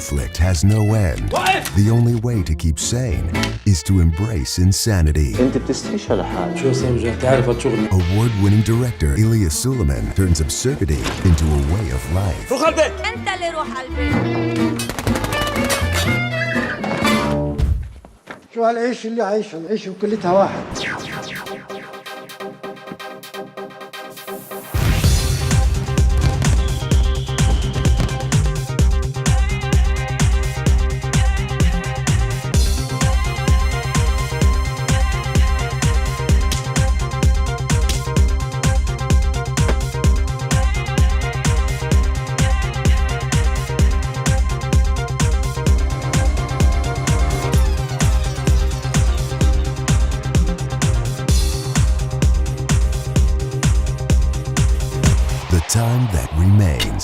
conflict has no end, the only way to keep sane is to embrace insanity. انت بتستحيش على حالك. شو سوي تعرف شغل. Award-winning director Eliane Souleiman turns absurdity into a way of life. روح البيت. انت اللي روح البيت. شو هالعيش اللي عايشه، العيش وكلتها واحد. The time that remains.